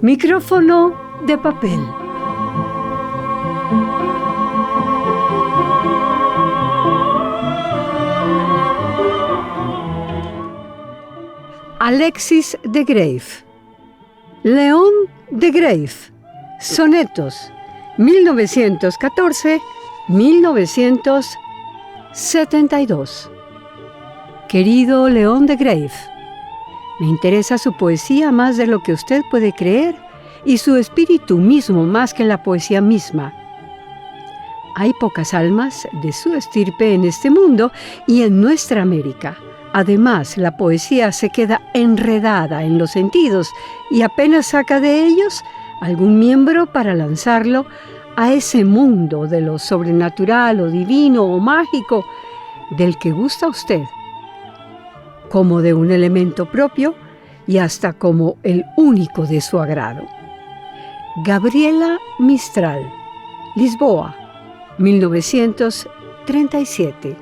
Micrófono de papel. Alexis de Graeff. León de Graeff. Sonetos 1914-1972. Querido León de Graeff, me interesa su poesía más de lo que usted puede creer y su espíritu mismo más que la poesía misma. Hay pocas almas de su estirpe en este mundo y en nuestra América. Además, la poesía se queda enredada en los sentidos y apenas saca de ellos algún miembro para lanzarlo a ese mundo de lo sobrenatural o divino o mágico del que gusta usted, como de un elemento propio y hasta como el único de su agrado. Gabriela Mistral, Lisboa, 1937.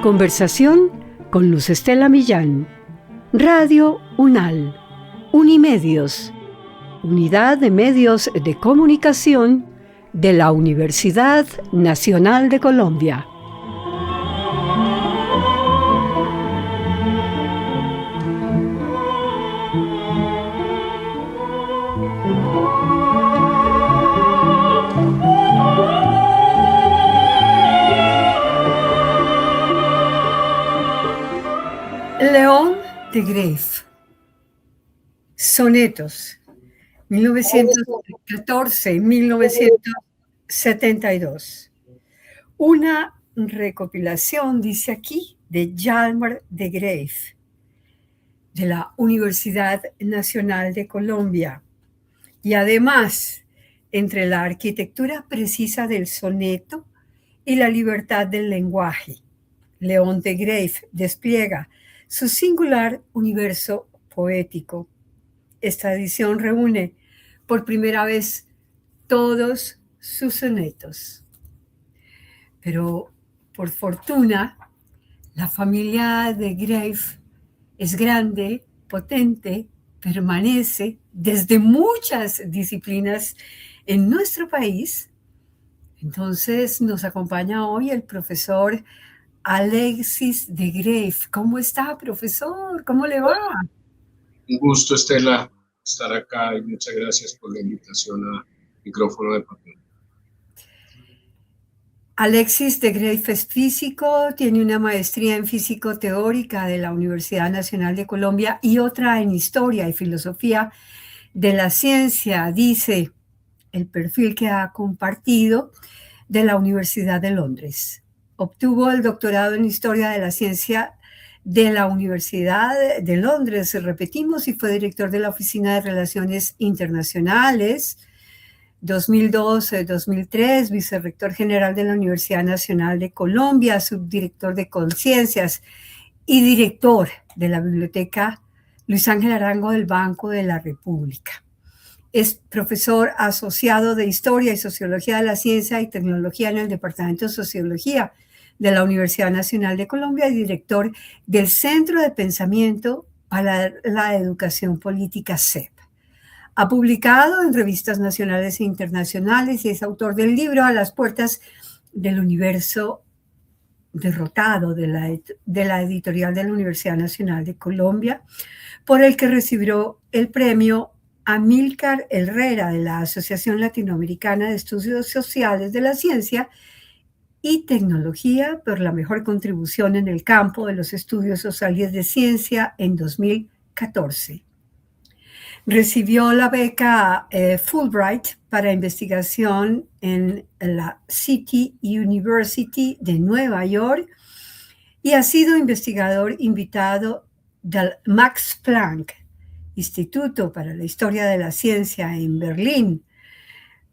Conversación con Luz Estela Millán. Radio UNAL, Unimedios, Unidad de Medios de Comunicación de la Universidad Nacional de Colombia. León de Graeff. Sonetos 1914-1972. Una recopilación, dice aquí, de Hjalmar de Graeff, de la Universidad Nacional de Colombia. Y además, entre la arquitectura precisa del soneto y la libertad del lenguaje, León de Graeff despliega su singular universo poético. Esta edición reúne por primera vez todos sus sonetos. Pero, por fortuna, la familia de Graeff es grande, potente, permanece desde muchas disciplinas en nuestro país. Entonces, nos acompaña hoy el profesor Alexis de Graeff. ¿Cómo está, profesor? ¿Cómo le va? Un gusto, Estela, estar acá y muchas gracias por la invitación a Micrófono de Papel. Alexis de Graeff es físico, tiene una maestría en físico teórica de la Universidad Nacional de Colombia y otra en historia y filosofía de la ciencia, dice el perfil que ha compartido, de la Universidad de Londres. Obtuvo el doctorado en Historia de la Ciencia de la Universidad de Londres, repetimos, y fue director de la Oficina de Relaciones Internacionales, 2002-2003, vicerrector general de la Universidad Nacional de Colombia, subdirector de Conciencias y director de la Biblioteca Luis Ángel Arango del Banco de la República. Es profesor asociado de Historia y Sociología de la Ciencia y Tecnología en el Departamento de Sociología de la Universidad Nacional de Colombia y director del Centro de Pensamiento para la Educación Política, CEP. Ha publicado en revistas nacionales e internacionales y es autor del libro A las puertas del universo derrotado de la editorial de la Universidad Nacional de Colombia, por el que recibió el premio Amílcar Herrera de la Asociación Latinoamericana de Estudios Sociales de la Ciencia y Tecnología por la mejor contribución en el campo de los estudios sociales de ciencia en 2014. Recibió la beca Fulbright para investigación en la City University de Nueva York y ha sido investigador invitado del Max Planck Instituto para la Historia de la Ciencia en Berlín,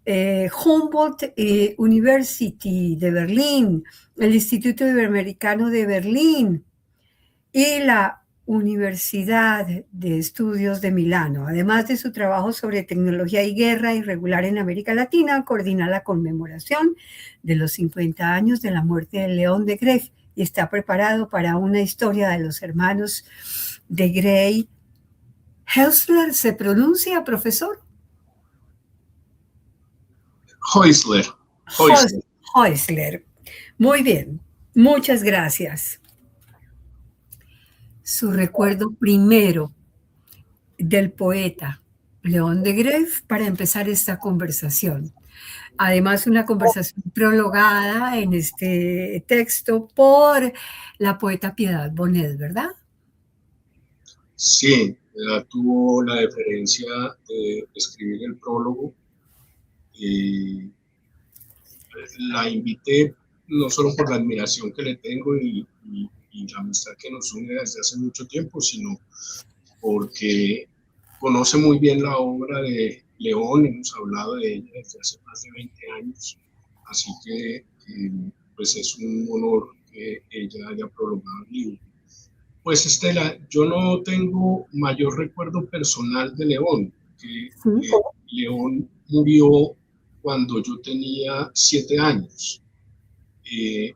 Humboldt University de Berlín, el Instituto Iberoamericano de Berlín y la Universidad de Estudios de Milano. Además de su trabajo sobre tecnología y guerra irregular en América Latina, coordina la conmemoración de los 50 años de la muerte de León de Greiff y está preparado para una historia de los hermanos de Grey. ¿Heusler se pronuncia, profesor? Heusler. Heusler. Muy bien, muchas gracias. Su recuerdo primero del poeta León de Greiff para empezar esta conversación. Además, una conversación prologada en este texto por la poeta Piedad Bonet, ¿verdad? Sí, tuvo la deferencia de escribir el prólogo. La invité no solo por la admiración que le tengo y la amistad que nos une desde hace mucho tiempo, sino porque conoce muy bien la obra de León, hemos hablado de ella desde hace más de 20 años, así que pues es un honor que ella haya prolongado el libro. Pues Estela, yo no tengo mayor recuerdo personal de León, que León murió cuando yo tenía 7 años.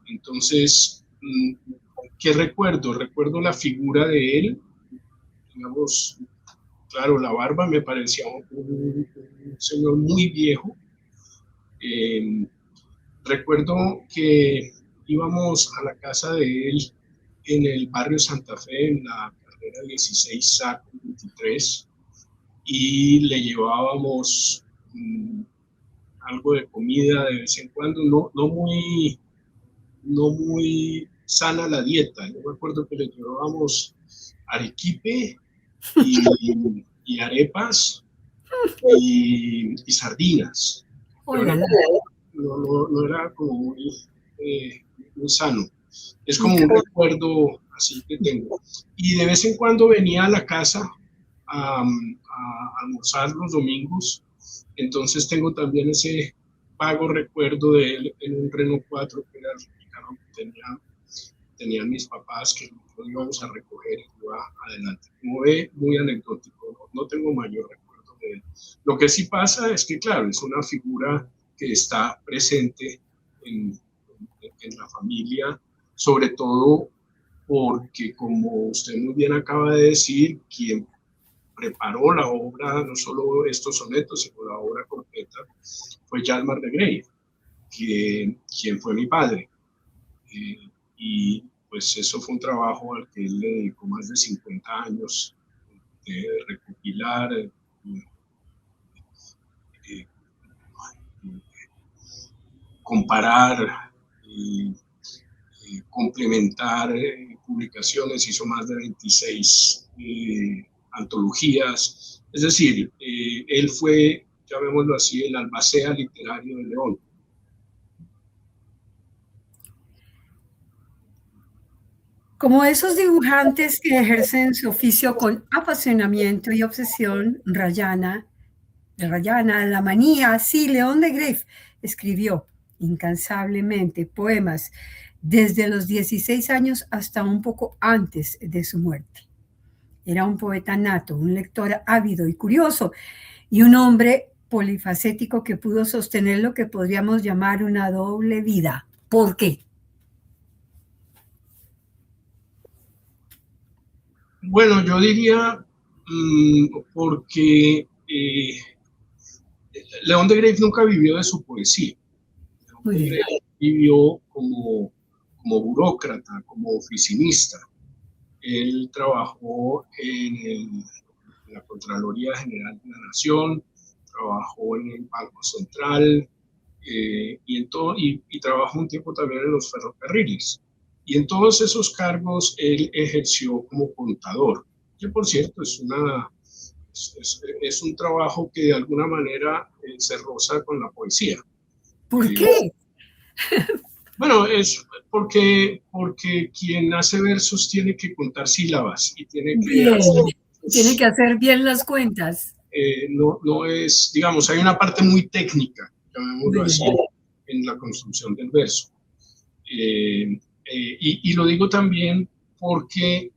Entonces, ¿qué recuerdo? Recuerdo la figura de él, digamos, claro, la barba me parecía un señor muy viejo. Recuerdo que íbamos a la casa de él en el barrio Santa Fe, en la carrera 16 SAC 23, y le llevábamos algo de comida de vez en cuando, no muy sana la dieta. Yo me acuerdo que le llevábamos arequipe y arepas y sardinas. No era como muy sano. Es como un recuerdo así que tengo. Y de vez en cuando venía a la casa a almorzar los domingos. Entonces tengo también ese vago recuerdo de él en un Renault 4, que era el carro que tenían mis papás, que lo íbamos a recoger y iba adelante. Como ve, muy anecdótico, no tengo mayor recuerdo de él. Lo que sí pasa es que, claro, es una figura que está presente en la familia, sobre todo porque, como usted muy bien acaba de decir, quien preparó la obra, no solo estos sonetos, sino la obra completa, fue Hjalmar de Greiff, quien fue mi padre. Y pues eso fue un trabajo al que él le dedicó más de 50 años de recopilar, comparar, complementar publicaciones, hizo más de 26 antologías. Es decir, él fue, llamémoslo así, el albacea literario de León. Como esos dibujantes que ejercen su oficio con apasionamiento y obsesión, Rayana, la manía, sí, León de Greiff escribió incansablemente poemas desde los 16 años hasta un poco antes de su muerte. Era un poeta nato, un lector ávido y curioso, y un hombre polifacético que pudo sostener lo que podríamos llamar una doble vida. ¿Por qué? Bueno, yo diría porque León de Greiff nunca vivió de su poesía. León de Greiff vivió como burócrata, como oficinista. Él trabajó en la Contraloría General de la Nación, trabajó en el Banco Central y trabajó un tiempo también en los ferrocarriles. Y en todos esos cargos él ejerció como contador, que por cierto es un trabajo que de alguna manera se roza con la poesía. ¿Por qué? Bueno, es porque quien hace versos tiene que contar sílabas y tiene que hacer bien las cuentas. No es, digamos, hay una parte muy técnica, llamémoslo así, en la construcción del verso. Y lo digo también porque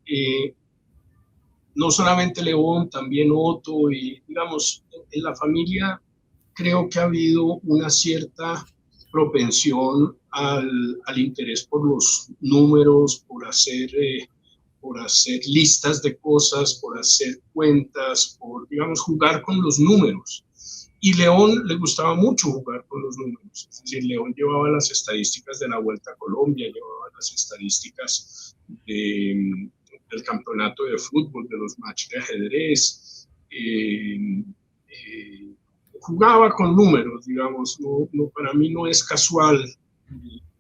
no solamente León, también Otto, y digamos, en la familia creo que ha habido una cierta propensión al interés por los números, por hacer listas de cosas, por hacer cuentas, por, digamos, jugar con los números. Y León le gustaba mucho jugar con los números. Es decir, León llevaba las estadísticas de la Vuelta a Colombia, llevaba las estadísticas del campeonato de fútbol, de los matches de ajedrez. Jugaba con números, digamos. Para mí no es casual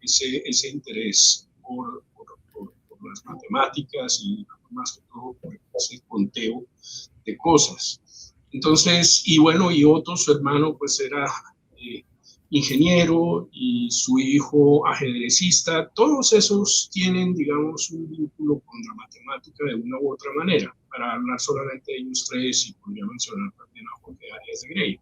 ese interés por las matemáticas y más que todo por ese conteo de cosas. Entonces, y bueno, y Otto, su hermano, pues era ingeniero y su hijo ajedrecista. Todos esos tienen, digamos, un vínculo con la matemática de una u otra manera. Para hablar solamente de ellos tres, y podría mencionar también a Jorge Arias de Grey.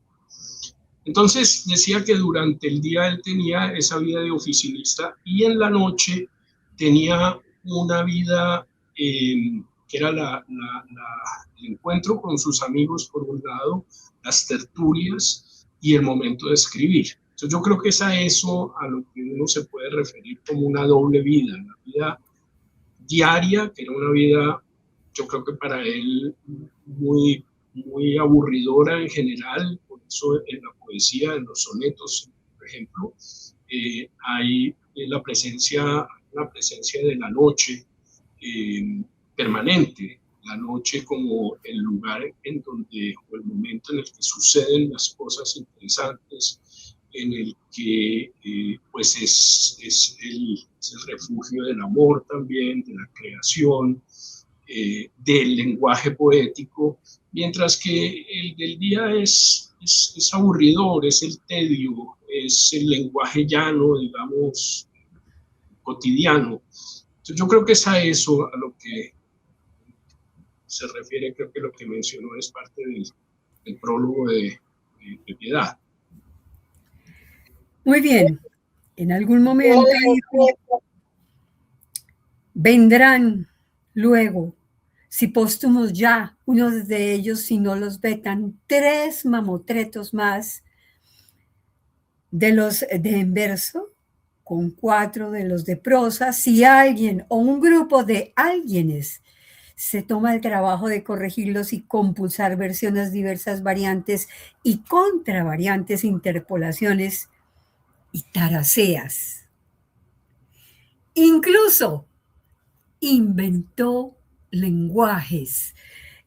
Entonces, decía que durante el día él tenía esa vida de oficinista y en la noche tenía una vida que era el encuentro con sus amigos por un lado, las tertulias y el momento de escribir. Entonces yo creo que es a eso a lo que uno se puede referir como una doble vida, la vida diaria, que era una vida, yo creo que para él muy, muy aburridora en general, por eso en la poesía, en los sonetos, por ejemplo, hay la presencia de la noche permanente, la noche como el lugar en donde, o el momento en el que suceden las cosas interesantes, en el que pues es el refugio del amor también, de la creación, del lenguaje poético, mientras que el del día es aburridor, es el tedio, es el lenguaje llano, digamos, cotidiano. Entonces yo creo que es a eso a lo que se refiere, creo que lo que mencionó es parte del prólogo de Piedad. Muy bien. En algún momento dijo, vendrán luego, si póstumos ya, unos de ellos, si no los vetan, 3 mamotretos más de los de en verso, con 4 de los de prosa, si alguien o un grupo de alguienes se toma el trabajo de corregirlos y compulsar versiones diversas, variantes y contravariantes, interpolaciones y taraseas. Incluso inventó lenguajes,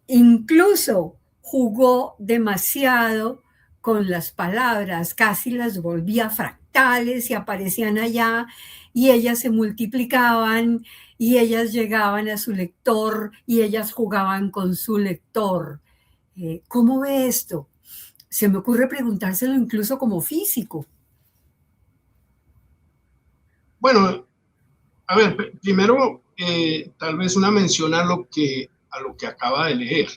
incluso jugó demasiado con las palabras, casi las volvía fractales y aparecían allá y ellas se multiplicaban y ellas llegaban a su lector y ellas jugaban con su lector. ¿Cómo ve esto? Se me ocurre preguntárselo incluso como físico. Bueno, a ver, primero tal vez una mención a lo que acaba de leer.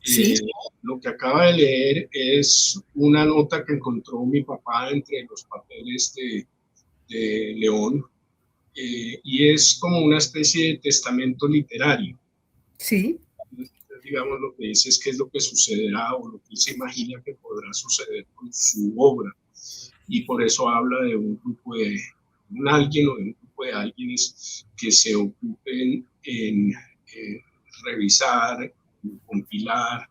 Sí. Lo que acaba de leer es una nota que encontró mi papá entre los papeles de León, y es como una especie de testamento literario. Sí. Digamos, lo que dice es qué es lo que sucederá o lo que se imagina que podrá suceder con su obra. Y por eso habla de un grupo de alguien o de un grupo de alguienes que se ocupen en revisar, en compilar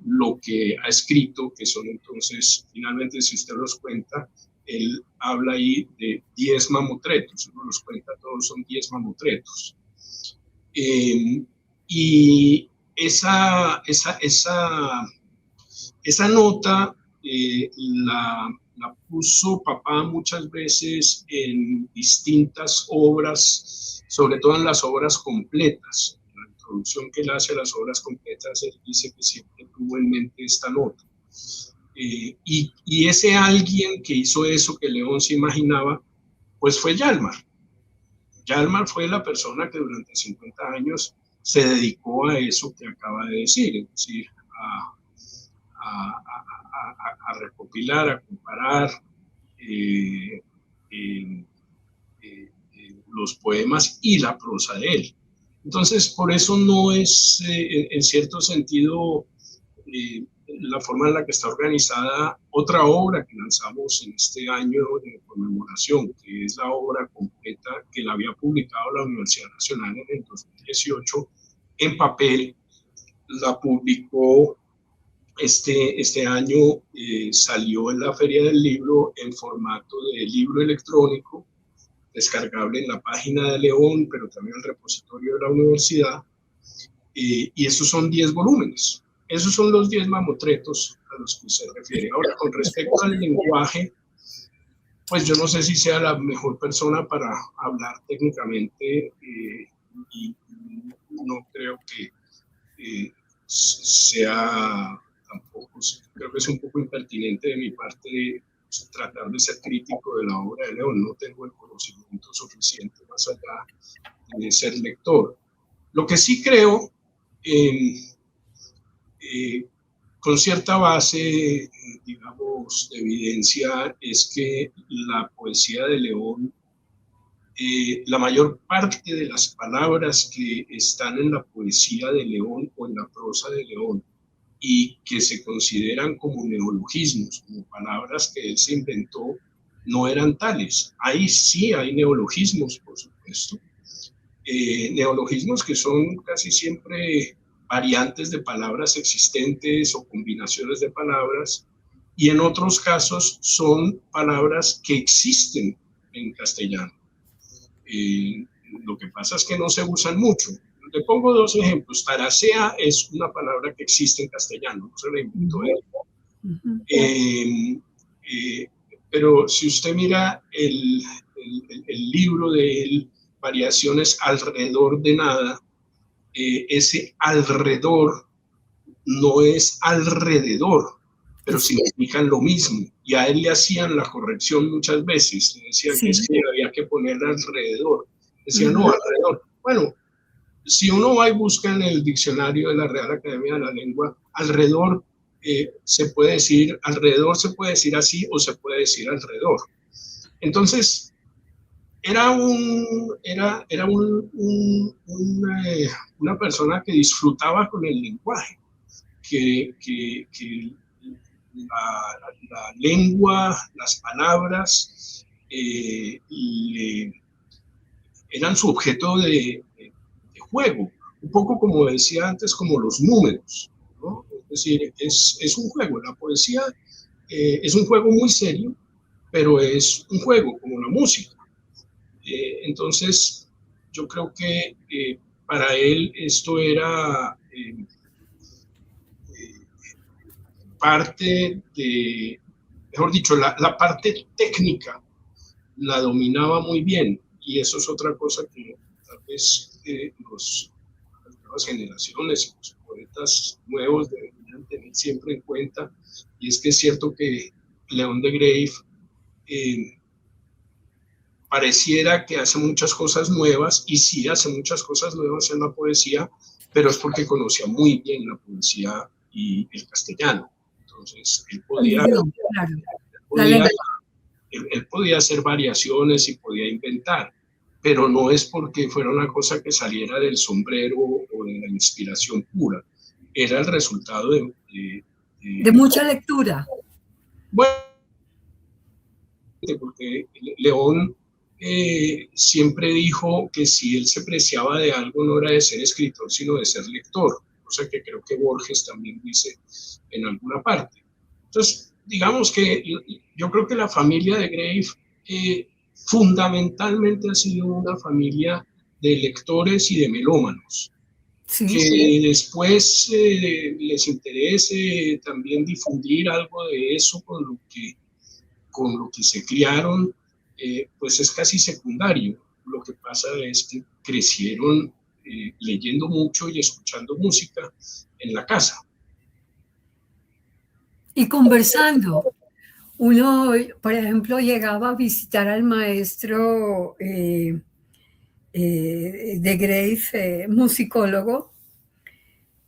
lo que ha escrito, que son entonces, finalmente, si usted los cuenta, él habla ahí de 10 mamotretos, uno los cuenta todos, son 10 mamotretos. Y esa nota la puso papá muchas veces en distintas obras, sobre todo en las obras completas. En la introducción que él hace a las obras completas, él dice que siempre tuvo en mente esta nota. Y ese alguien que hizo eso que León se imaginaba, pues fue Hjalmar. Hjalmar fue la persona que durante 50 años se dedicó a eso que acaba de decir, es decir, a recopilar, a comparar los poemas y la prosa de él. Entonces, por eso no es, en cierto sentido, la forma en la que está organizada otra obra que lanzamos en este año de conmemoración, que es la obra completa que la había publicado la Universidad Nacional en el 2018 en papel. La publicó este año, salió en la Feria del Libro en formato de libro electrónico, descargable en la página de León, pero también en el repositorio de la universidad, y esos son 10 volúmenes. Esos son los 10 mamotretos a los que se refiere. Ahora, con respecto al lenguaje, pues yo no sé si sea la mejor persona para hablar técnicamente, y no creo que sea tampoco, creo que es un poco impertinente de mi parte tratar de ser crítico de la obra de León. No tengo el conocimiento suficiente más allá de ser lector. Lo que sí creo, con cierta base, digamos, de evidencia, es que la poesía de León, la mayor parte de las palabras que están en la poesía de León o en la prosa de León y que se consideran como neologismos, como palabras que él se inventó, no eran tales. Ahí sí hay neologismos, por supuesto. Neologismos que son casi siempre variantes de palabras existentes o combinaciones de palabras, y en otros casos son palabras que existen en castellano. Lo que pasa es que no se usan mucho. Le pongo 2 ejemplos. Taracea es una palabra que existe en castellano, no se la inventó él. Pero si usted mira el libro de él, Variaciones alrededor de nada, ese alrededor no es alrededor, pero significan lo mismo. Y a él le hacían la corrección muchas veces. Le decían que es que había que poner alrededor. Decían, no, alrededor. Bueno, si uno va y busca en el diccionario de la Real Academia de la Lengua, alrededor se puede decir así o se puede decir alrededor. Entonces, era una persona que disfrutaba con el lenguaje, que la lengua, las palabras, eran su objeto de juego, un poco como decía antes, como los números, ¿no? Es decir, es un juego. La poesía es un juego muy serio, pero es un juego, como la música. Entonces, yo creo que para él esto era parte de, mejor dicho, la parte técnica la dominaba muy bien, y eso es otra cosa que tal vez las nuevas generaciones y los poetas nuevos deberían tener siempre en cuenta, y es que es cierto que León de Greiff pareciera que hace muchas cosas nuevas, y sí hace muchas cosas nuevas en la poesía, pero es porque conocía muy bien la poesía y el castellano. Entonces, él podía hacer variaciones y podía inventar, pero no es porque fuera una cosa que saliera del sombrero o de la inspiración pura. Era el resultado de mucha lectura. Bueno, porque León siempre dijo que si él se preciaba de algo no era de ser escritor, sino de ser lector, cosa que creo que Borges también dice en alguna parte. Entonces, digamos que yo creo que la familia de Greiff fundamentalmente ha sido una familia de lectores y de melómanos. Sí. Que después les interese también difundir algo de eso con lo que se criaron, pues es casi secundario. Lo que pasa es que crecieron leyendo mucho y escuchando música en la casa. Y conversando. Uno, por ejemplo, llegaba a visitar al maestro de Greiff, musicólogo,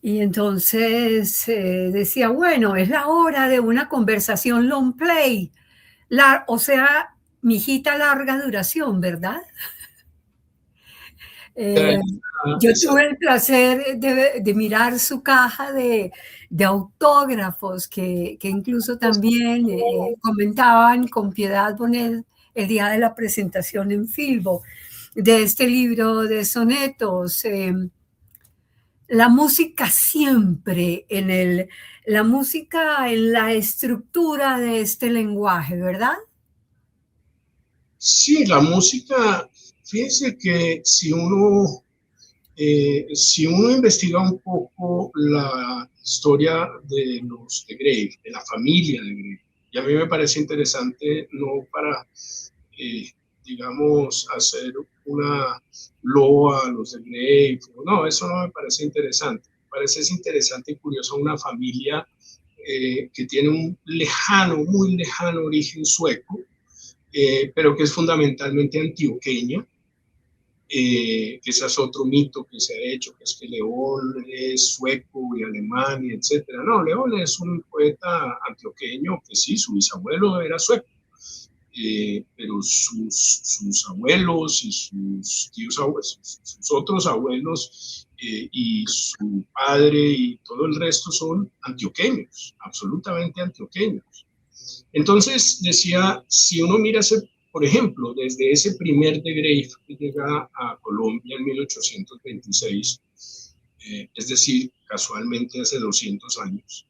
y entonces decía, bueno, es la hora de una conversación long play, o sea, mijita, larga duración, ¿verdad? Eh, yo tuve el placer de mirar su caja de autógrafos que incluso también comentaban con Piedad Bonet el día de la presentación en Filbo de este libro de sonetos. La música siempre la música en la estructura de este lenguaje, ¿verdad? Sí, la música, fíjense que si uno investiga un poco la historia de los de Grave, de la familia de Grave, y a mí me parece interesante, no para, eh, digamos, hacer una loa a los de Grave, no, eso no me parece interesante. Me parece interesante y curioso una familia que tiene un lejano, muy lejano origen sueco, pero que es fundamentalmente antioqueña, que ese es otro mito que se ha hecho, que es que León es sueco y alemán, y etcétera. No, León es un poeta antioqueño que sí, su bisabuelo era sueco, pero sus abuelos y sus tíos abuelos, sus otros abuelos y su padre y todo el resto son antioqueños, absolutamente antioqueños. Entonces decía, si uno mira por ejemplo, desde ese primer de Grave que llega a Colombia en 1826, es decir, casualmente hace 200 años,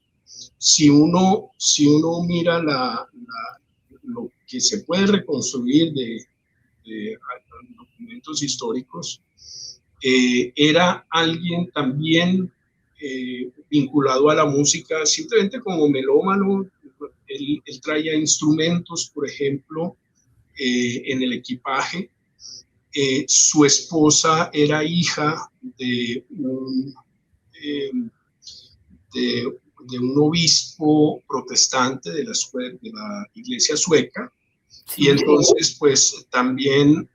si uno mira lo que se puede reconstruir de documentos históricos, era alguien también vinculado a la música, simplemente como melómano. Él traía instrumentos, por ejemplo, en el equipaje. Su esposa era hija eh, de, de un obispo protestante de la iglesia sueca, y entonces pues también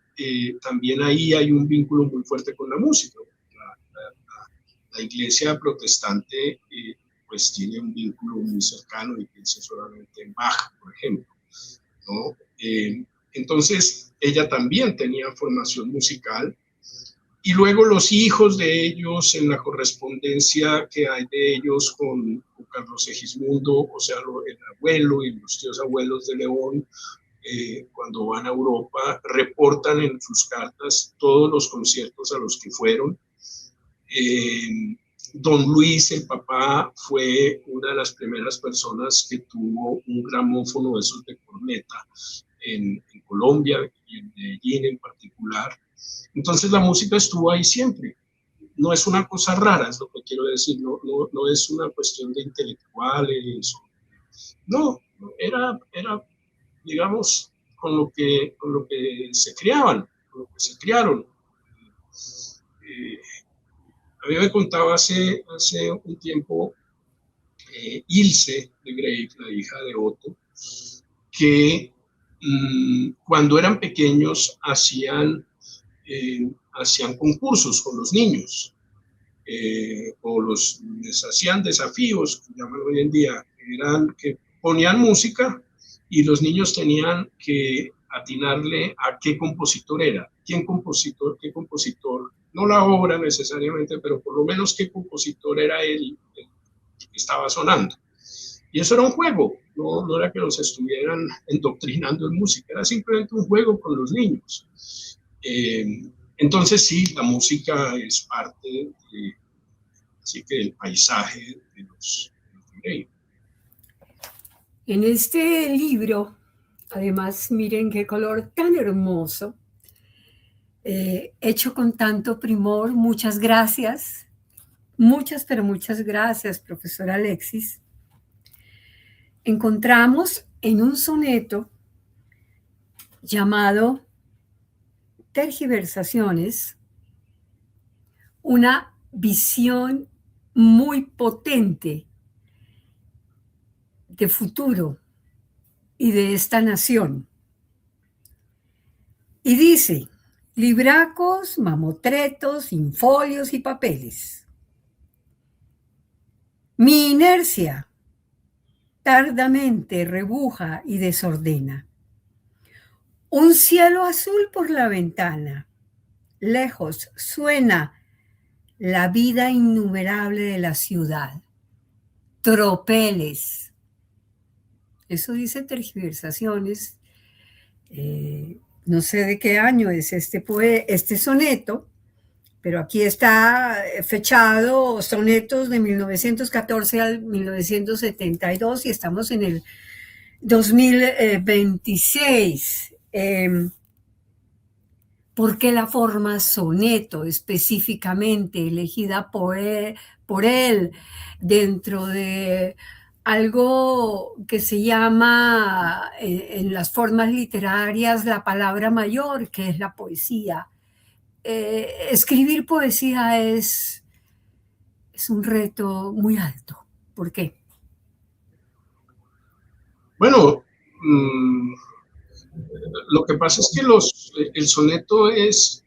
ahí hay un vínculo muy fuerte con la música. La iglesia protestante pues tiene un vínculo muy cercano y piensa solamente en Bach, por ejemplo, ¿no? Entonces, ella también tenía formación musical, y luego los hijos de ellos, en la correspondencia que hay de ellos con Carlos Segismundo, o sea, el abuelo y los tíos abuelos de León, cuando van a Europa, reportan en sus cartas todos los conciertos a los que fueron. Don Luis, el papá, fue una de las primeras personas que tuvo un gramófono de esos de corneta en Colombia y en Medellín en particular. Entonces la música estuvo ahí siempre. No es una cosa rara, es lo que quiero decir, no es una cuestión de intelectuales, no, era digamos, con lo que se criaban, con lo que se criaron. A mí me contaba hace un tiempo Ilse de Grave, la hija de Otto, que cuando eran pequeños hacían concursos con los niños, les hacían desafíos, que llaman hoy en día, eran que ponían música y los niños tenían que atinarle a qué compositor era, qué compositor, no la obra necesariamente, pero por lo menos qué compositor era el que estaba sonando. Y eso era un juego, no era que los estuvieran endoctrinando en música, era simplemente un juego con los niños. Entonces sí, la música es parte así que del paisaje de los Grave. En este libro, además, miren qué color tan hermoso, hecho con tanto primor. Muchas gracias, muchas, pero muchas gracias, profesor Alexis. Encontramos en un soneto llamado Tergiversaciones una visión muy potente de futuro y de esta nación. Y dice: libracos, mamotretos, infolios y papeles. Mi inercia tardamente rebuja y desordena. Un cielo azul por la ventana, lejos suena la vida innumerable de la ciudad. Tropeles. Eso dice Tergiversaciones. No sé de qué año es este soneto, pero aquí está fechado sonetos de 1914 al 1972 y estamos en el 2026. ¿Por qué la forma soneto específicamente elegida por él dentro de algo que se llama en las formas literarias la palabra mayor, que es la poesía? Escribir poesía es un reto muy alto. ¿Por qué? Bueno, lo que pasa es que el soneto es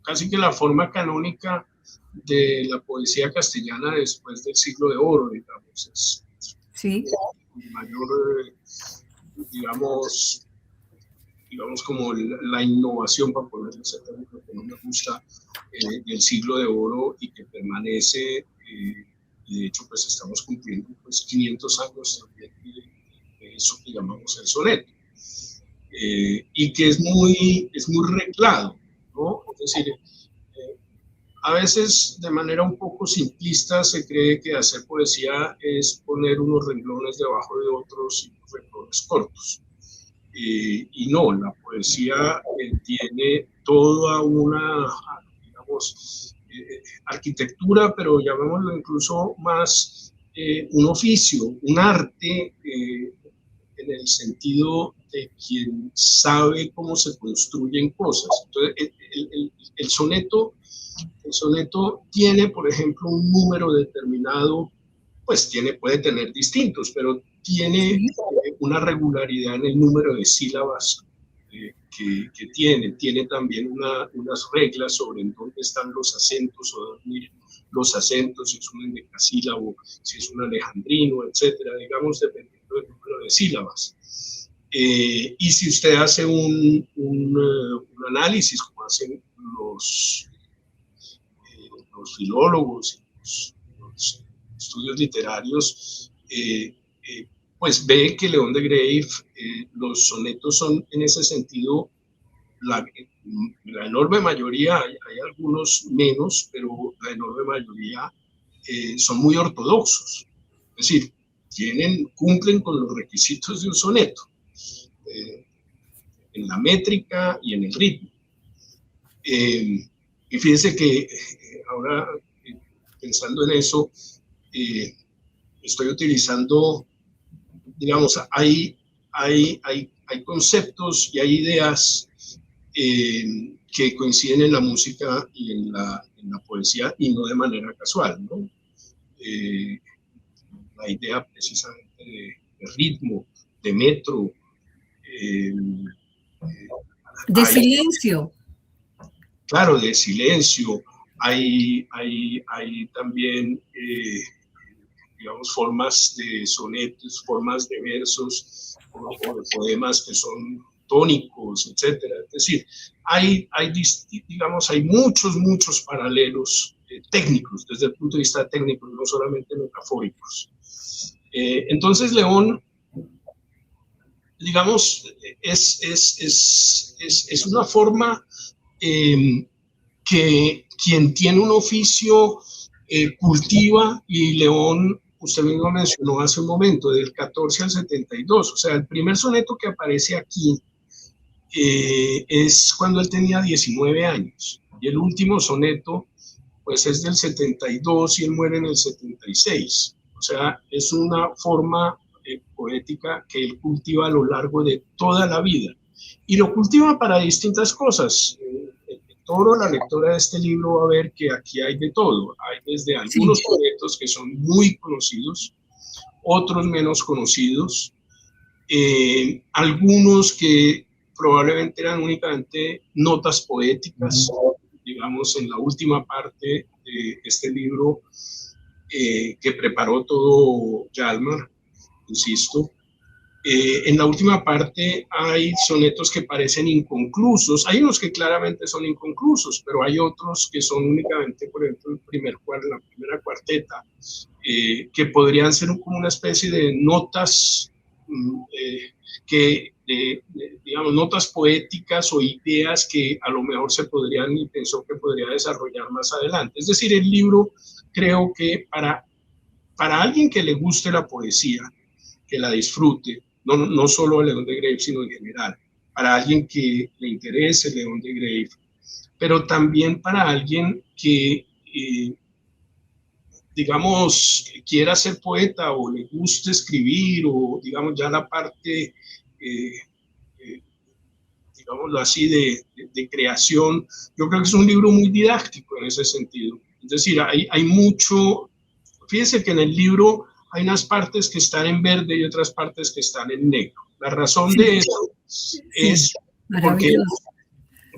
casi que la forma canónica de la poesía castellana después del siglo de oro, digamos. Es sí. Mayor, digamos como la innovación, para ponerle ese término que no me gusta, del siglo de oro y que permanece, y de hecho pues estamos cumpliendo pues 500 años también de eso que llamamos el soneto, y que es muy reglado, ¿no? Es decir, a veces de manera un poco simplista se cree que hacer poesía es poner unos renglones debajo de otros y unos renglones cortos. Y no, la poesía tiene toda una, digamos, arquitectura, pero llamémoslo incluso más un oficio, un arte, en el sentido de quien sabe cómo se construyen cosas. Entonces, el soneto tiene, por ejemplo, un número determinado, pues puede tener distintos, pero tiene una regularidad en el número de sílabas que tiene también unas reglas sobre en dónde están los acentos o dónde los acentos, si es un endecasílabo, si es un alejandrino, etcétera, digamos, dependiendo del número de sílabas. Y si usted hace un análisis, como hacen los filólogos, los estudios literarios, pues ve que León de Grave, los sonetos son en ese sentido la enorme mayoría, hay algunos menos, pero la enorme mayoría son muy ortodoxos, es decir, cumplen con los requisitos de un soneto, en la métrica y en el ritmo. Y fíjense que ahora, pensando en eso, estoy utilizando, digamos, hay conceptos y hay ideas que coinciden en la música y en la poesía, y no de manera casual, ¿no? La idea precisamente de ritmo, de metro, de silencio. Claro, de silencio. Hay también, digamos, formas de sonetos, formas de versos o de poemas que son tónicos, etcétera. Es decir, digamos, hay muchos paralelos técnicos, desde el punto de vista técnico, no solamente metafóricos. Entonces, León, digamos, es una forma que quien tiene un oficio cultiva, y León, usted mismo mencionó hace un momento, del 14 al 72, o sea, el primer soneto que aparece aquí es cuando él tenía 19 años, y el último soneto pues es del 72 y él muere en el 76, o sea, es una forma poética que él cultiva a lo largo de toda la vida, y lo cultiva para distintas cosas. La lectora de este libro va a ver que aquí hay de todo. Hay desde algunos sonetos que son muy conocidos, otros menos conocidos, algunos que probablemente eran únicamente notas poéticas, digamos, en la última parte de este libro que preparó todo Hjalmar, insisto. En la última parte hay sonetos que parecen inconclusos, hay unos que claramente son inconclusos, pero hay otros que son únicamente, por ejemplo, la primera cuarteta, que podrían ser como una especie de notas, digamos, notas poéticas o ideas que a lo mejor se podrían y pensó que podría desarrollar más adelante. Es decir, el libro creo que para alguien que le guste la poesía, que la disfrute, no solo a León de Grave, sino en general, para alguien que le interese León de Grave, pero también para alguien que, digamos, quiera ser poeta o le guste escribir o, digamos, ya la parte, digámoslo así, de creación. Yo creo que es un libro muy didáctico en ese sentido. Es decir, hay mucho, fíjense que en el libro hay unas partes que están en verde y otras partes que están en negro. La razón de eso es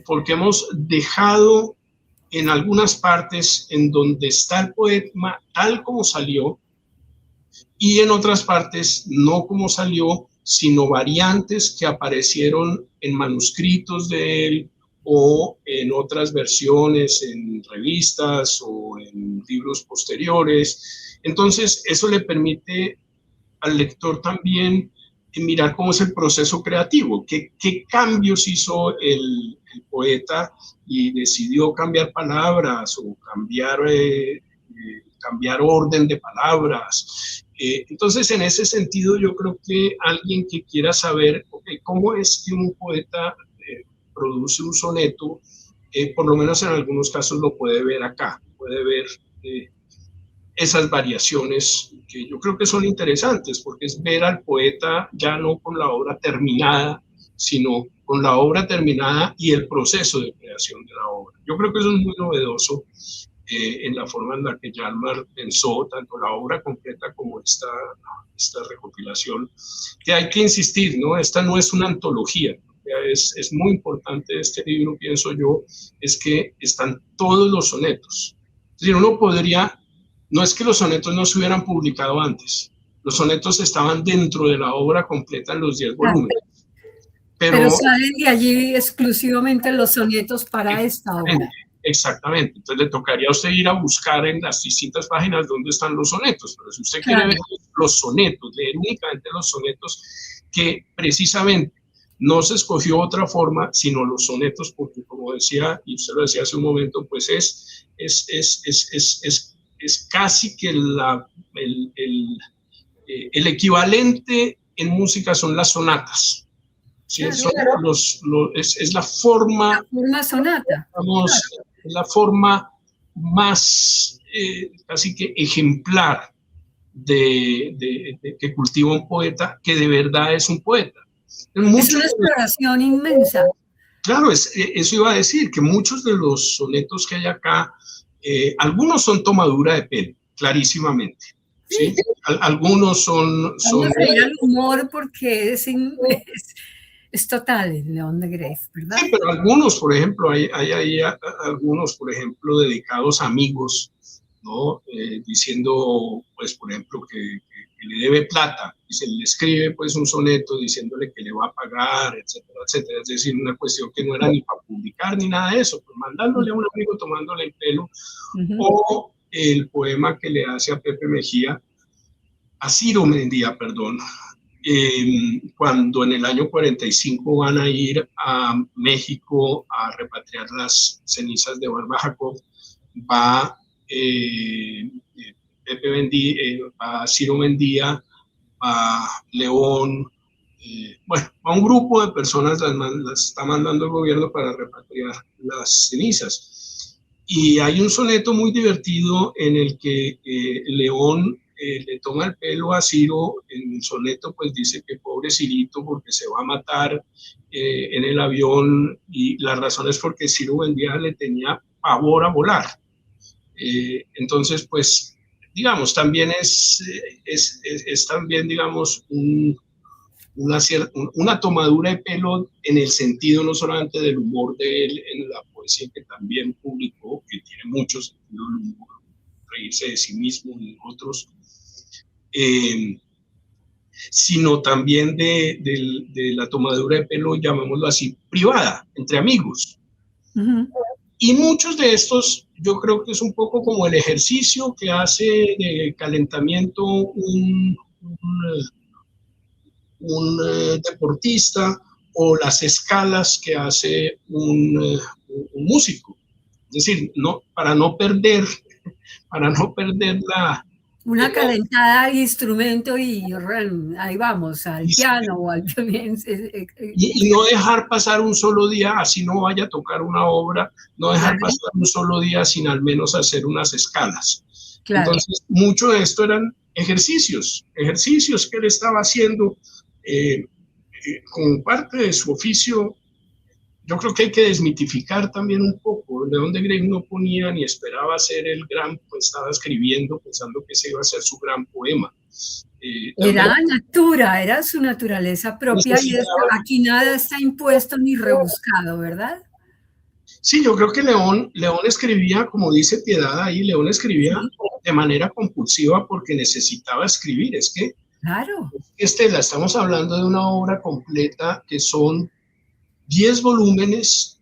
porque hemos dejado en algunas partes en donde está el poema tal como salió y en otras partes no como salió, sino variantes que aparecieron en manuscritos de él o en otras versiones, en revistas o en libros posteriores. Entonces, eso le permite al lector también mirar cómo es el proceso creativo, qué cambios hizo el poeta y decidió cambiar palabras o cambiar orden de palabras. Entonces, en ese sentido, yo creo que alguien que quiera saber cómo es que un poeta produce un soneto, por lo menos en algunos casos lo puede ver acá, puede ver esas variaciones que yo creo que son interesantes, porque es ver al poeta ya no con la obra terminada, sino con la obra terminada y el proceso de creación de la obra. Yo creo que eso es muy novedoso en la forma en la que Hjalmar pensó tanto la obra completa como esta recopilación, que hay que insistir, ¿no? Esta no es una antología. Es muy importante este libro, pienso yo, es que están todos los sonetos. Es decir, uno podría, no es que los sonetos no se hubieran publicado antes, los sonetos estaban dentro de la obra completa en los 10 volúmenes. Pero salen de allí exclusivamente los sonetos para esta obra. Exactamente, entonces le tocaría a usted ir a buscar en las distintas páginas dónde están los sonetos, pero si usted quiere ver los sonetos, leer únicamente los sonetos, que precisamente no se escogió otra forma, sino los sonetos, porque como decía, y usted lo decía hace un momento, pues es casi que el equivalente en música son las sonatas. ¿Sí? Claro. Es la forma. La forma sonata. Digamos, claro. Es la forma más casi que ejemplar de que cultiva un poeta, que de verdad es un poeta. Es una exploración inmensa. Claro, eso iba a decir, que muchos de los sonetos que hay acá, algunos son tomadura de pelo, clarísimamente. ¿sí? Algunos son... Vamos a ir al humor porque es total el León de Grave, ¿verdad? Sí, pero algunos, por ejemplo, hay algunos, por ejemplo, dedicados a amigos, ¿no? Diciendo, pues, por ejemplo, que le debe plata y se le escribe, pues, un soneto diciéndole que le va a pagar, etcétera, etcétera. Es decir, una cuestión que no era ni para publicar ni nada de eso, pues mandándole a un amigo tomándole el pelo, o el poema que le hace a Pepe Mejía, a Ciro Mendía, perdón, cuando en el año 45 van a ir a México a repatriar las cenizas de Barba Jacob, va Pepe Mendía, va Ciro Mendía, va León, bueno, va un grupo de personas, las está mandando el gobierno para repatriar las cenizas. Y hay un soneto muy divertido en el que León le toma el pelo a Ciro. En el soneto pues dice que pobre Cirito porque se va a matar en el avión, y la razón es porque Ciro Mendía le tenía pavor a volar. Entonces pues digamos también es también digamos una tomadura de pelo en el sentido no solamente del humor de él en la poesía que también publicó, que tiene mucho sentido el humor, reírse de sí mismo y de otros, sino también de la tomadura de pelo, llamémoslo así, privada, entre amigos. Ujú. Y muchos de estos, yo creo que es un poco como el ejercicio que hace de calentamiento un deportista, o las escalas que hace un músico. Es decir, no, para no perder Una eh, calentada al instrumento y ahí vamos, al piano o al violín. y no dejar pasar un solo día, así no vaya a tocar una obra, no dejar Claro, pasar un solo día sin al menos hacer unas escalas. claro. Entonces, mucho de esto eran ejercicios que él estaba haciendo como parte de su oficio. Yo creo que hay que desmitificar también un poco. León de Grey no ponía ni esperaba ser el gran, pues estaba escribiendo pensando que ese iba a ser su gran poema. También Era natura, era su naturaleza propia y aquí nada está impuesto ni rebuscado, ¿verdad? sí, yo creo que León escribía, como dice Piedad ahí, León escribía Sí, de manera compulsiva porque necesitaba escribir. Es que, claro. Estela, estamos hablando de una obra completa que son 10 volúmenes,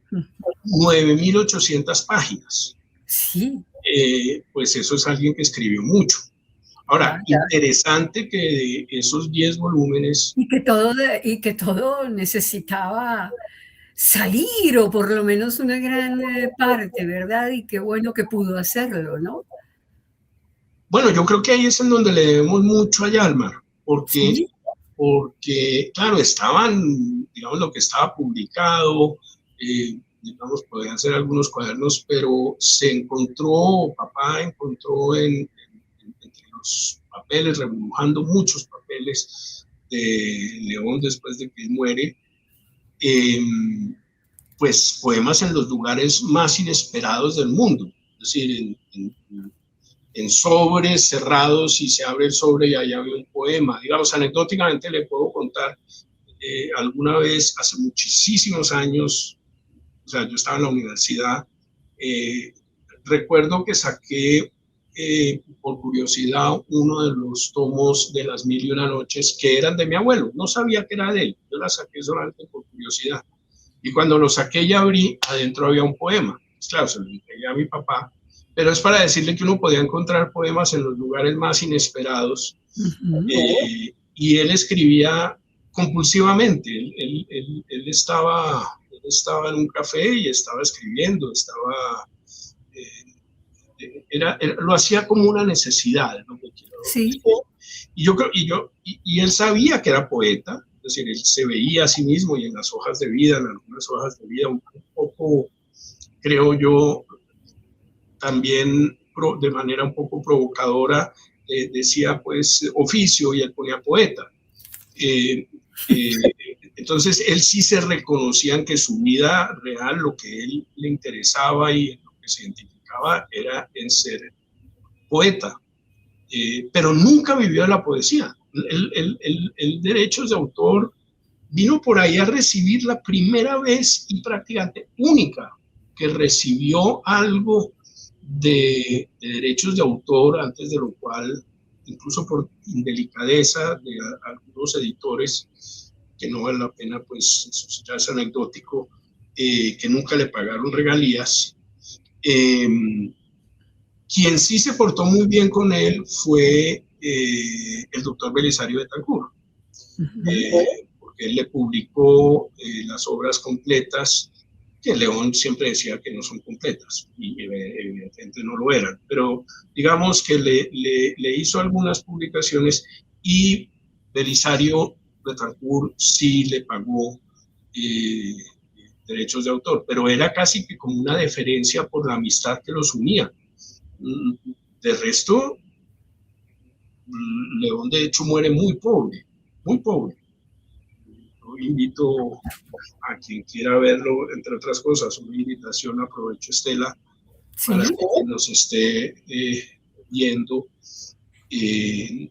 9.800 páginas. Sí, Pues eso es alguien que escribió mucho. Ahora, claro. interesante que de esos 10 volúmenes, Y que todo necesitaba salir, o por lo menos una gran parte, ¿verdad? Y qué bueno que pudo hacerlo, ¿no? bueno, yo creo que ahí es en donde le debemos mucho a Yalmar, Sí, claro, estaban, digamos, lo que estaba publicado, digamos, podían ser algunos cuadernos, pero papá encontró entre los papeles, remojando muchos papeles de León después de que él muere, eh, pues poemas en los lugares más inesperados del mundo, es decir, en sobres cerrados, y se abre el sobre y ahí había un poema. Digamos, anecdóticamente le puedo contar, alguna vez, hace muchísimos años, o sea, yo estaba en la universidad, eh, recuerdo que saqué, por curiosidad, uno de los tomos de Las Mil y Una Noches que eran de mi abuelo. No sabía que era de él, yo la saqué solamente por curiosidad. Y cuando lo saqué y abrí, adentro había un poema. Pues claro, se lo entregué a mi papá, pero es para decirle que uno podía encontrar poemas en los lugares más inesperados. ujú, Y él escribía compulsivamente. Él estaba en un café y estaba escribiendo, lo hacía como una necesidad, es lo que quiero decir. sí, Y él sabía que era poeta, es decir, él se veía a sí mismo, y en las hojas de vida, en algunas hojas de vida, un poco, creo yo, también de manera un poco provocadora, decía pues oficio, y él ponía poeta. Eh, eh, entonces él sí se reconocía en que su vida real, lo que él le interesaba y en lo que se identificaba, era en ser poeta. Pero nunca vivió de la poesía. El derechos de autor vino por ahí a recibir la primera vez, y prácticamente única que recibió algo de derechos de autor, antes de lo cual, incluso por indelicadeza de algunos editores, que no vale la pena, pues eso ya es anecdótico, que nunca le pagaron regalías. Eh, Quien sí se portó muy bien con él fue el doctor Belisario Betancur, ujú, porque él le publicó las obras completas, que León siempre decía que no son completas, y evidentemente no lo eran, pero digamos que le hizo algunas publicaciones, y Belisario Betancur sí le pagó eh, derechos de autor, pero era casi que como una deferencia por la amistad que los unía. De resto, León de hecho muere muy pobre, muy pobre. Yo invito a quien quiera verlo, entre otras cosas, una invitación, aprovecho, Estela, para sí, que nos esté viendo. Eh,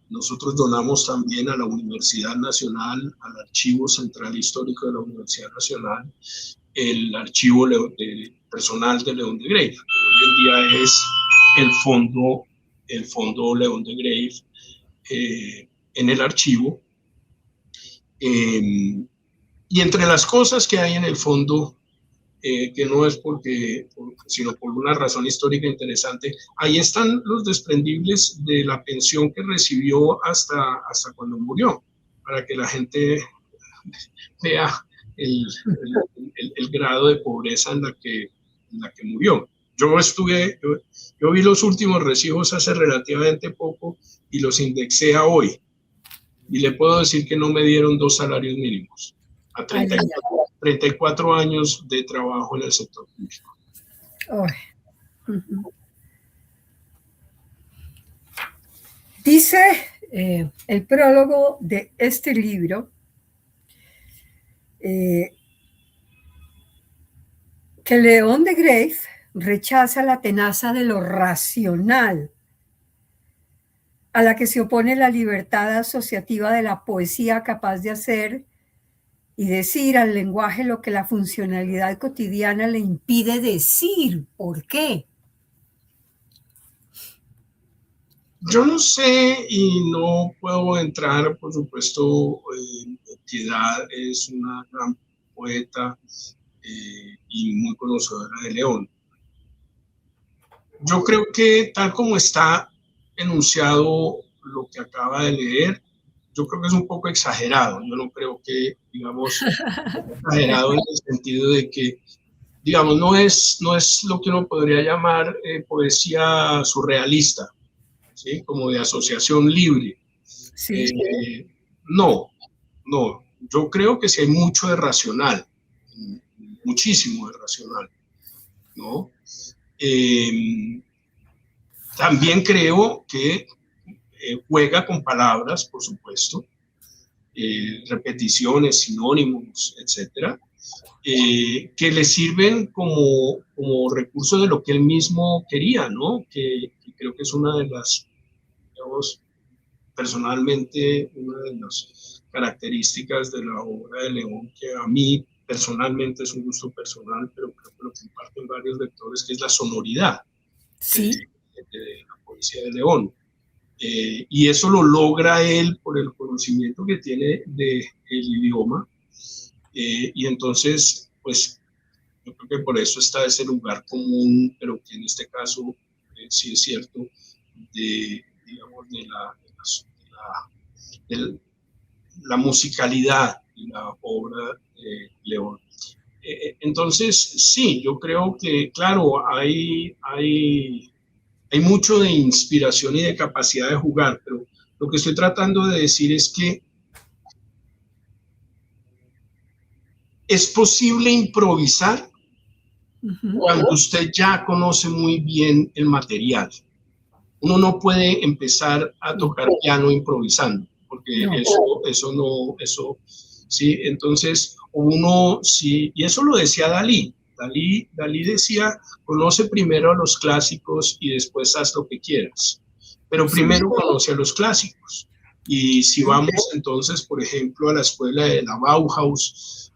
Nosotros donamos también a la Universidad Nacional, al Archivo Central Histórico de la Universidad Nacional, el archivo personal de León de Grave, que hoy en día es el fondo León de Grave, en el archivo. Y entre las cosas que hay en el fondo, que no es sino por una razón histórica interesante, ahí están los desprendibles de la pensión que recibió hasta cuando murió, para que la gente vea el grado de pobreza en la que murió. Yo vi los últimos recibos hace relativamente poco y los indexé a hoy. Y le puedo decir que no me dieron 2 salarios mínimos a 34 años de trabajo en el sector público. Dice el prólogo de este libro que León de Greiff rechaza la tenaza de lo racional a la que se opone la libertad asociativa de la poesía, capaz de hacer y decir al lenguaje lo que la funcionalidad cotidiana le impide decir. ¿Por qué? Yo no sé y no puedo entrar, por supuesto. Piedad es una gran poeta y muy conocedora de León. Yo creo que tal como está enunciado lo que acaba de leer, yo creo que es un poco exagerado. Yo no creo que, digamos, exagerado en el sentido de que, digamos, no es lo que uno podría llamar poesía surrealista, ¿sí? Como de asociación libre. Sí. No. Yo creo que sí hay mucho de racional, muchísimo de racional, ¿no? También creo que juega con palabras, por supuesto, repeticiones, sinónimos, etcétera, que le sirven como recurso de lo que él mismo quería, ¿no? Que creo que es una de las, digamos, personalmente, una de las características de la obra de León, que a mí personalmente es un gusto personal, pero creo que lo comparten varios lectores, que es la sonoridad. Sí. De la poesía de León. Y eso lo logra él por el conocimiento que tiene del idioma. Y entonces, pues, yo creo que por eso está ese lugar común, pero que en este caso sí es cierto, digamos, de la musicalidad de la obra de León. Entonces, sí, yo creo que, claro, hay mucho de inspiración y de capacidad de jugar, pero lo que estoy tratando de decir es que es posible improvisar cuando usted ya conoce muy bien el material. Uno no puede empezar a tocar piano improvisando, porque eso, sí, entonces uno, sí, y eso lo decía Dalí. Dalí decía, conoce primero a los clásicos y después haz lo que quieras, pero primero conoce a los clásicos. Y si vamos entonces, por ejemplo, a la escuela de la Bauhaus,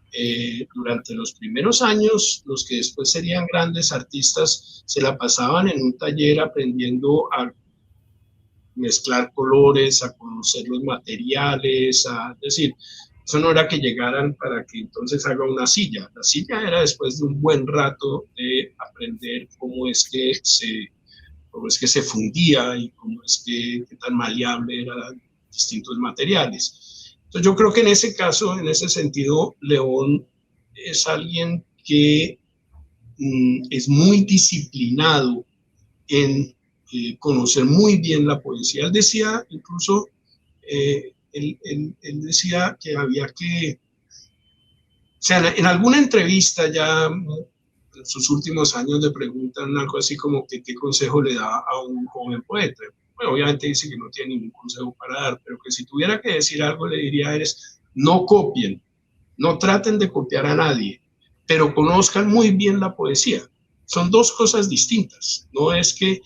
durante los primeros años, los que después serían grandes artistas se la pasaban en un taller aprendiendo a mezclar colores, a conocer los materiales, es decir, eso no era que llegaran para que entonces haga una silla. La silla era después de un buen rato de aprender cómo es que se fundía y cómo es que qué tan maleable eran distintos materiales. Entonces yo creo que en ese caso, en ese sentido, León es alguien que es muy disciplinado en conocer muy bien la poesía. Él decía, incluso, él decía que había que, o sea, en alguna entrevista ya en sus últimos años le preguntan algo así como que qué consejo le da a un joven poeta. Bueno, obviamente dice que no tiene ningún consejo para dar, pero que si tuviera que decir algo le diría es, no copien, no traten de copiar a nadie, pero conozcan muy bien la poesía. Son dos cosas distintas. No es que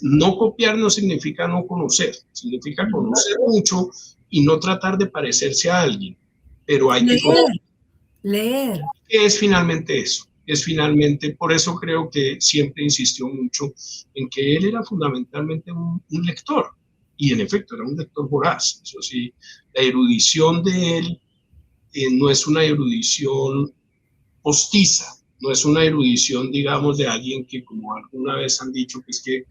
no copiar no significa no conocer, significa conocer mucho y no tratar de parecerse a alguien, pero hay que leer. Es finalmente eso. Es finalmente, por eso creo que siempre insistió mucho en que él era fundamentalmente un lector. y en efecto era un lector voraz. Eso sí, la erudición de él no es una erudición postiza, no es una erudición, digamos, de alguien que, como alguna vez han dicho, que es que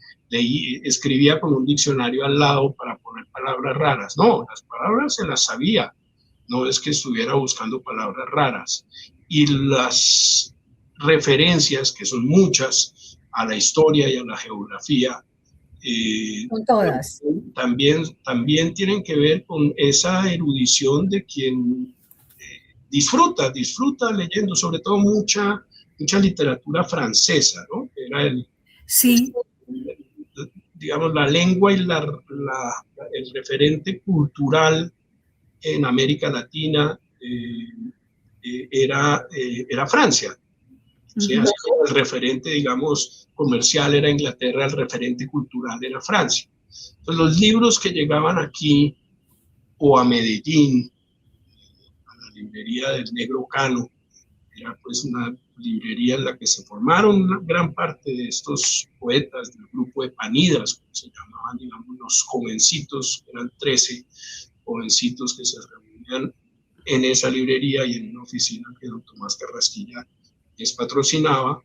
escribía con un diccionario al lado para poner palabras raras. No, las palabras se las sabía, no es que estuviera buscando palabras raras. Y las referencias, que son muchas, a la historia y a la geografía, Con todas. también tienen que ver con esa erudición de quien disfruta leyendo, sobre todo mucha literatura francesa, ¿no? Era Sí. digamos, la lengua y el referente cultural en América Latina era Francia. ¿Sí? Así como el referente, digamos, comercial era Inglaterra, el referente cultural era Francia. Entonces, los libros que llegaban aquí o a Medellín, a la librería del Negro Cano, era pues una librería en la que se formaron una gran parte de estos poetas del grupo de Panidas, como se llamaban, digamos, los jovencitos, eran 13 jovencitos que se reunían en esa librería y en una oficina que don Tomás Carrasquilla les patrocinaba.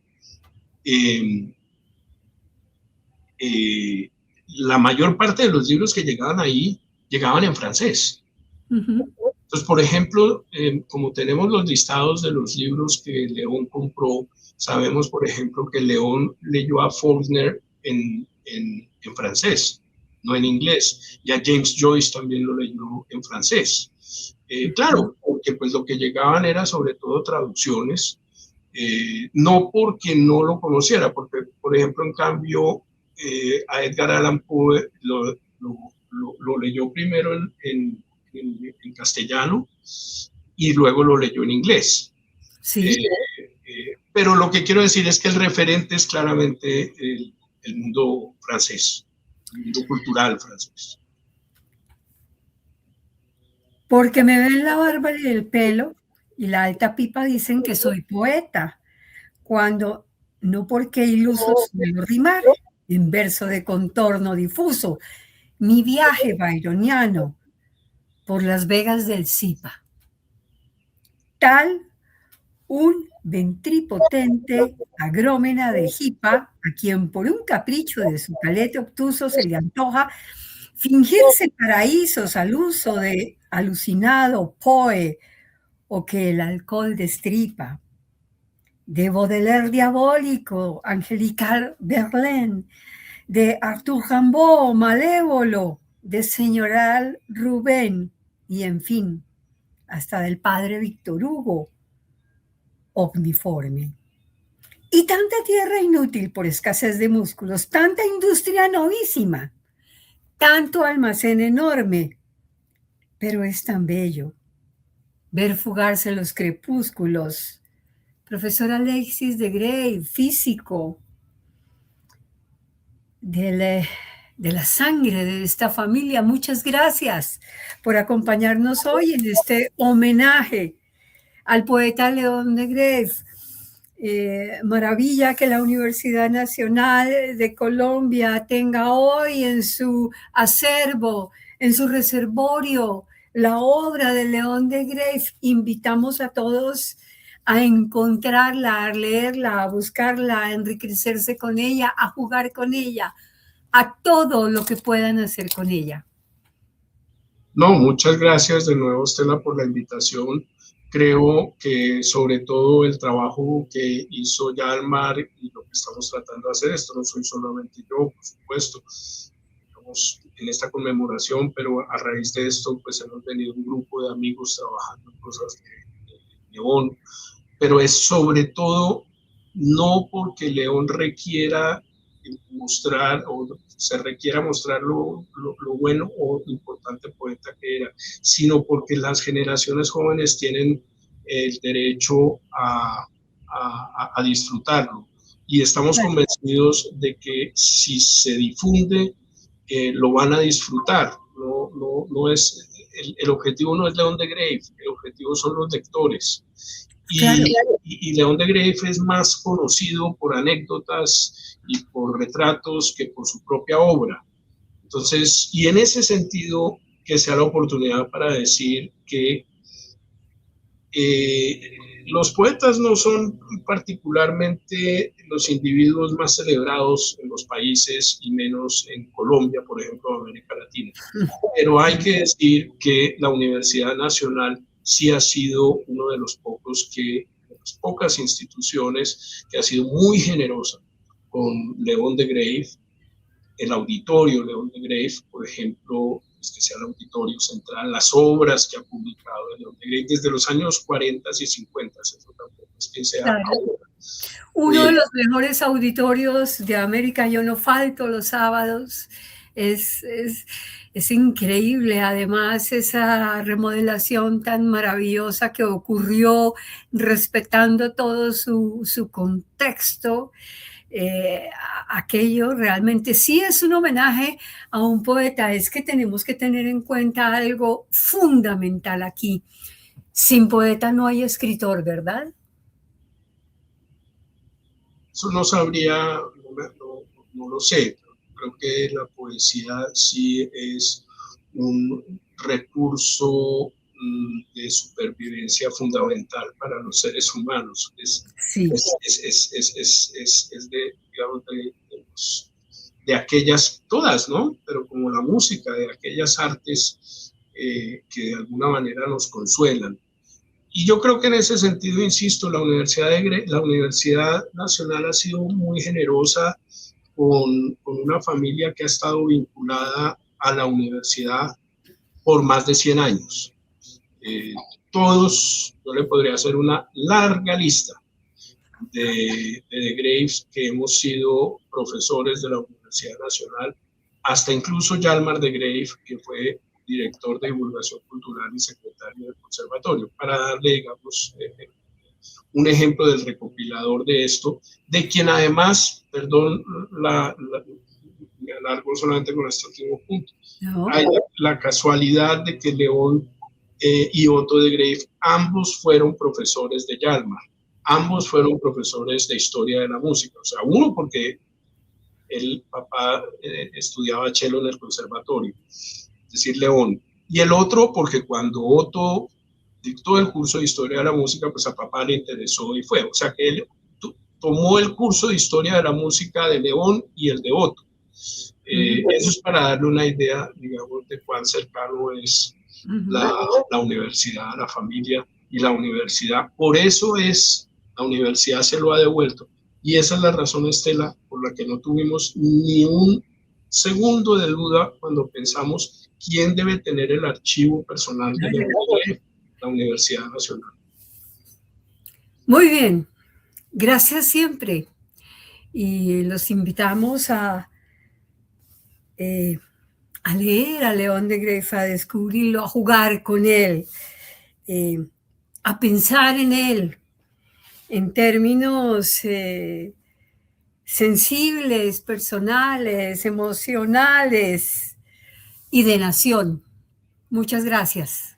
La mayor parte de los libros que llegaban ahí llegaban en francés. Entonces, por ejemplo, como tenemos los listados de los libros que León compró, sabemos, por ejemplo, que León leyó a Faulkner en francés, no en inglés, y a James Joyce también lo leyó en francés. Claro, porque pues lo que llegaban era sobre todo traducciones, no porque no lo conociera, porque, por ejemplo, en cambio, a Edgar Allan Poe lo leyó primero en castellano y luego lo leyó en inglés. Sí. Pero lo que quiero decir es que el referente es claramente el mundo francés, el mundo cultural francés. Porque me ven la barba y el pelo y la alta pipa dicen que soy poeta, cuando no porque iluso suelo rimar en verso de contorno difuso, mi viaje byroniano por las vegas del Zipa. Tal un ventripotente agrómena de jipa, a quien por un capricho de su calete obtuso se le antoja fingirse paraísos al uso de alucinado Poe o que el alcohol destripa. De Baudelaire diabólico, angelical Verlaine, de Arthur Rimbaud malévolo, de señoral Rubén y en fin, hasta del padre Víctor Hugo omniforme. Y tanta tierra inútil por escasez de músculos, tanta industria novísima, tanto almacén enorme, pero es tan bello ver fugarse los crepúsculos. Profesor Alexis de Grey, físico de la sangre de esta familia, muchas gracias por acompañarnos hoy en este homenaje al poeta León de Grey. Maravilla que la Universidad Nacional de Colombia tenga hoy en su acervo, en su reservorio, la obra de León de Grey. Invitamos a todos a encontrarla, a leerla, a buscarla, a enriquecerse con ella, a jugar con ella, a todo lo que puedan hacer con ella. No, muchas gracias de nuevo, Estela, por la invitación. Creo que sobre todo el trabajo que hizo Yalmar y lo que estamos tratando de hacer, esto no soy solamente yo, por supuesto, estamos en esta conmemoración, pero a raíz de esto pues hemos tenido un grupo de amigos trabajando en cosas de León, pero es sobre todo no porque León requiera mostrar o se requiera mostrar lo bueno o importante poeta que era, sino porque las generaciones jóvenes tienen el derecho a disfrutarlo. Y estamos convencidos de que si se difunde, lo van a disfrutar. No es, el objetivo no es León de Grey, el objetivo son los lectores. Y León de Grey es más conocido por anécdotas y por retratos que por su propia obra. Entonces, y en ese sentido, que sea la oportunidad para decir que los poetas no son particularmente los individuos más celebrados en los países y menos en Colombia, por ejemplo, América Latina. Pero hay que decir que la Universidad Nacional sí ha sido uno de los las pocas instituciones que ha sido muy generosa con León de Grave, el auditorio León de Grave, por ejemplo, que sea el auditorio central, las obras que ha publicado León de Grave desde los años 40 y 50, eso tampoco es que sea Claro. ahora. Uno de los mejores auditorios de América, yo no falto los sábados, es increíble, además esa remodelación tan maravillosa que ocurrió respetando todo su contexto. Aquello realmente sí es un homenaje a un poeta. Es que tenemos que tener en cuenta algo fundamental aquí. Sin poeta no hay escritor, ¿verdad? Eso no sabría, no lo sé. Creo que la poesía sí es un recurso de supervivencia fundamental para los seres humanos. Sí. Es de, digamos, de aquellas, todas, ¿no? Pero como la música, de aquellas artes que de alguna manera nos consuelan. Y yo creo que en ese sentido, insisto, la Universidad Nacional ha sido muy generosa con una familia que ha estado vinculada a la universidad por más de 100 años. Todos, yo le podría hacer una larga lista de Graves que hemos sido profesores de la Universidad Nacional, hasta incluso Yalmar de Grave, que fue director de divulgación cultural y secretario del conservatorio, para darle, digamos, un ejemplo del recopilador de esto, de quien además, perdón, me alargo solamente con este último punto, no. Hay la casualidad de que León y Otto de Grave, ambos fueron profesores de Yalmar, ambos fueron profesores de historia de la música, o sea, uno porque el papá estudiaba cello en el conservatorio, es decir, León, y el otro porque cuando Otto dictó el curso de historia de la música, pues a papá le interesó y fue, o sea que él tomó el curso de historia de la música de León y el de Otto. Eso es para darle una idea, digamos, de cuán cercano es la universidad, la familia y la universidad. Por eso la universidad se lo ha devuelto. Y esa es la razón, Estela, por la que no tuvimos ni un segundo de duda cuando pensamos quién debe tener el archivo personal de la Universidad Nacional. Muy bien, gracias siempre. Y los invitamos a leer a León de Grave, a descubrirlo, a jugar con él, a pensar en él en términos sensibles, personales, emocionales y de nación. Muchas gracias.